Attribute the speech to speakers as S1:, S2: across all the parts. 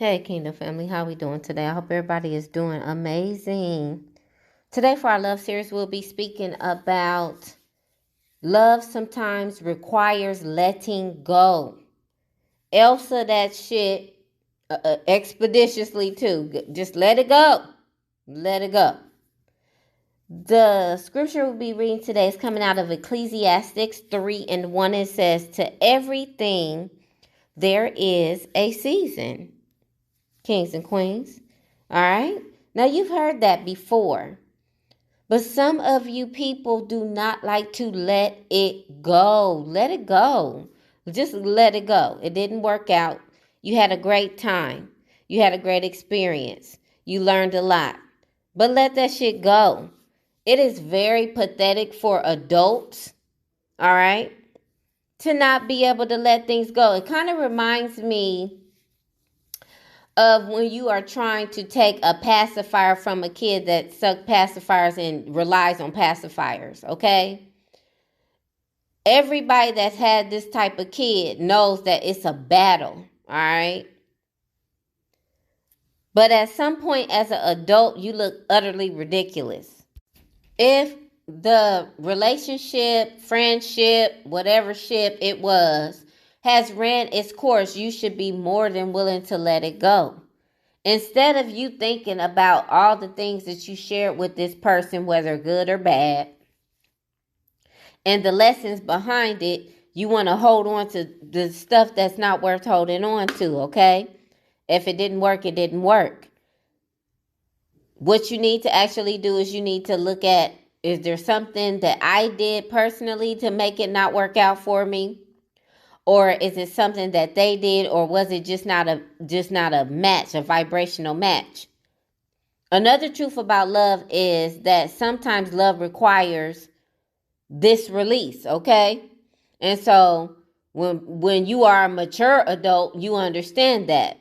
S1: Hey, Kingdom family, how we doing today? I hope everybody is doing amazing. Today for our love series, we'll be speaking about love sometimes requires letting go. Elsa that shit expeditiously too. Just let it go. Let it go. The scripture we'll be reading today is coming out of Ecclesiastes 3:1. It says, "To everything there is a season." Kings and queens. All right. Now you've heard that before. But some of you people do not like to let it go. Let it go. Just let it go. It didn't work out. You had a great time. You had a great experience. You learned a lot. But let that shit go. It is very pathetic for adults, all right, to not be able to let things go. It kind of reminds me of when you are trying to take a pacifier from a kid that sucked pacifiers and relies on pacifiers, okay? Everybody that's had this type of kid knows that it's a battle, all right? But at some point as an adult, you look utterly ridiculous. If the relationship, friendship, whatever ship it was, has ran its course, you should be more than willing to let it go. Instead of you thinking about all the things that you shared with this person, whether good or bad, and the lessons behind it, you want to hold on to the stuff that's not worth holding on to, okay? If it didn't work, it didn't work. What you need to actually do is you need to look at, is there something that I did personally to make it not work out for me? Or is it something that they did, or was it just not a match, a vibrational match? Another truth about love is that sometimes love requires this release, okay? And so when you are a mature adult, you understand that.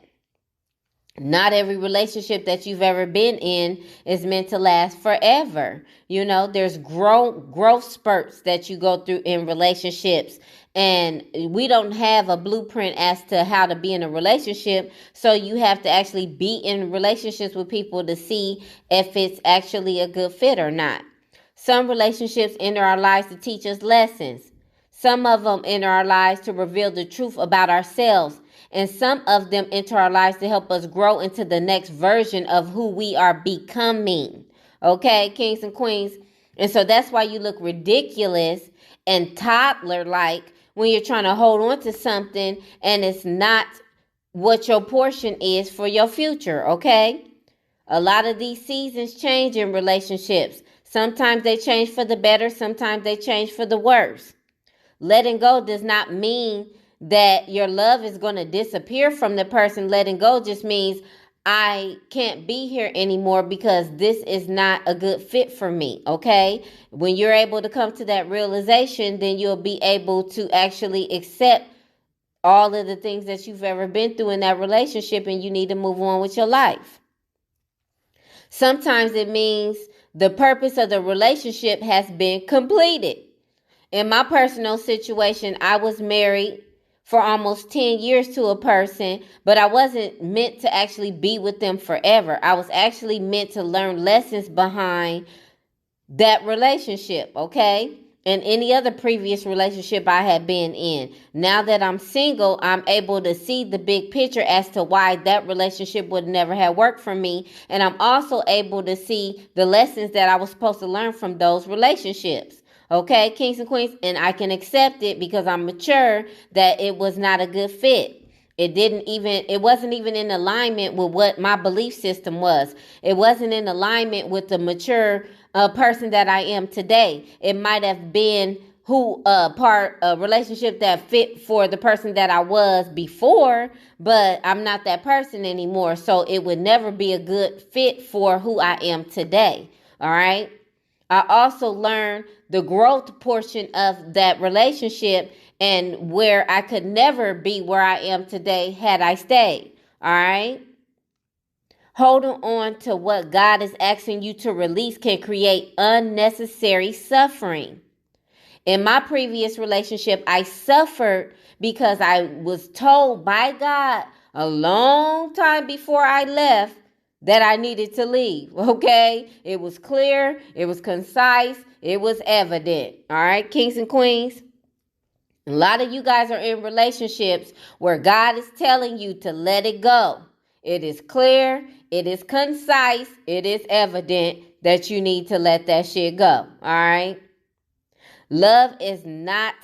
S1: Not every relationship that you've ever been in is meant to last forever. You know, there's growth spurts that you go through in relationships. And we don't have a blueprint as to how to be in a relationship. So you have to actually be in relationships with people to see if it's actually a good fit or not. Some relationships enter our lives to teach us lessons. Some of them enter our lives to reveal the truth about ourselves. And some of them enter our lives to help us grow into the next version of who we are becoming. Okay, kings and queens. And so that's why you look ridiculous and toddler-like when you're trying to hold on to something and it's not what your portion is for your future, okay? A lot of these seasons change in relationships. Sometimes they change for the better, sometimes they change for the worse. Letting go does not mean that your love is going to disappear from the person. Letting go just means I can't be here anymore because this is not a good fit for me, okay? When you're able to come to that realization, then you'll be able to actually accept all of the things that you've ever been through in that relationship, and you need to move on with your life. Sometimes it means the purpose of the relationship has been completed. In my personal situation, I was married for almost 10 years to a person, but I wasn't meant to actually be with them forever. I was actually meant to learn lessons behind that relationship, okay? And any other previous relationship I had been in. Now that I'm single, I'm able to see the big picture as to why that relationship would never have worked for me. And I'm also able to see the lessons that I was supposed to learn from those relationships. Okay, kings and queens, and I can accept it because I'm mature that it was not a good fit. It wasn't even in alignment with what my belief system was. It wasn't in alignment with the mature person that I am today. It might have been a relationship that fit for the person that I was before, but I'm not that person anymore. So it would never be a good fit for who I am today. All right. I also learned the growth portion of that relationship and where I could never be where I am today had I stayed. All right. Holding on to what God is asking you to release can create unnecessary suffering. In my previous relationship, I suffered because I was told by God a long time before I left that I needed to leave, okay? It was clear, it was concise, it was evident, all right, kings and queens? A lot of you guys are in relationships where God is telling you to let it go. It is clear, it is concise, it is evident that you need to let that shit go, all right? Love is not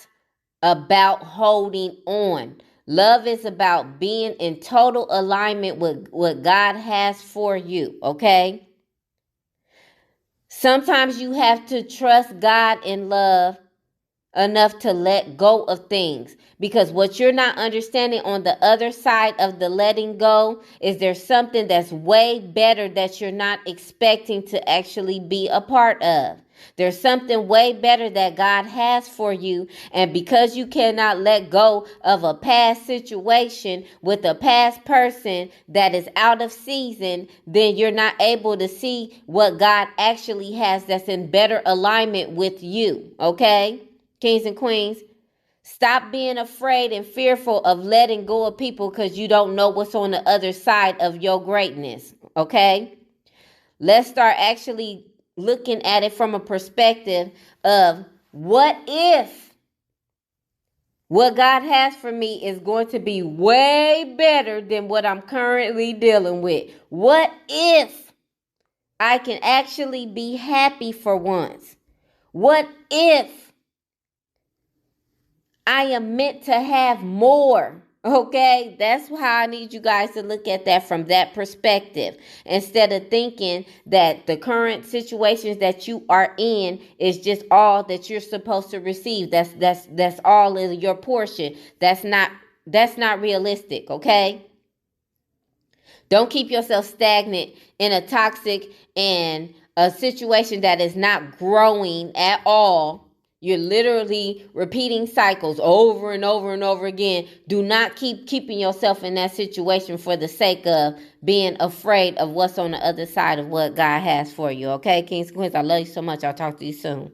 S1: about holding on. Love is about being in total alignment with what God has for you, okay? Sometimes you have to trust God in love enough to let go of things, because what you're not understanding on the other side of the letting go is there's something that's way better that you're not expecting to actually be a part of. There's something way better that God has for you, and because you cannot let go of a past situation with a past person that is out of season, then you're not able to see what God actually has that's in better alignment with you, okay? Kings and queens, stop being afraid and fearful of letting go of people because you don't know what's on the other side of your greatness, okay? Let's start actually looking at it from a perspective of what if what God has for me is going to be way better than what I'm currently dealing with? What if I can actually be happy for once? What if I am meant to have more? Okay, that's how I need you guys to look at that from that perspective, instead of thinking that the current situations that you are in is just all that you're supposed to receive. That's all in your portion. That's not realistic, okay? Don't keep yourself stagnant in a toxic and a situation that is not growing at all. You're literally repeating cycles over and over and over again. Do not keep keeping yourself in that situation for the sake of being afraid of what's on the other side of what God has for you. Okay, Kings and Queens, I love you so much. I'll talk to you soon.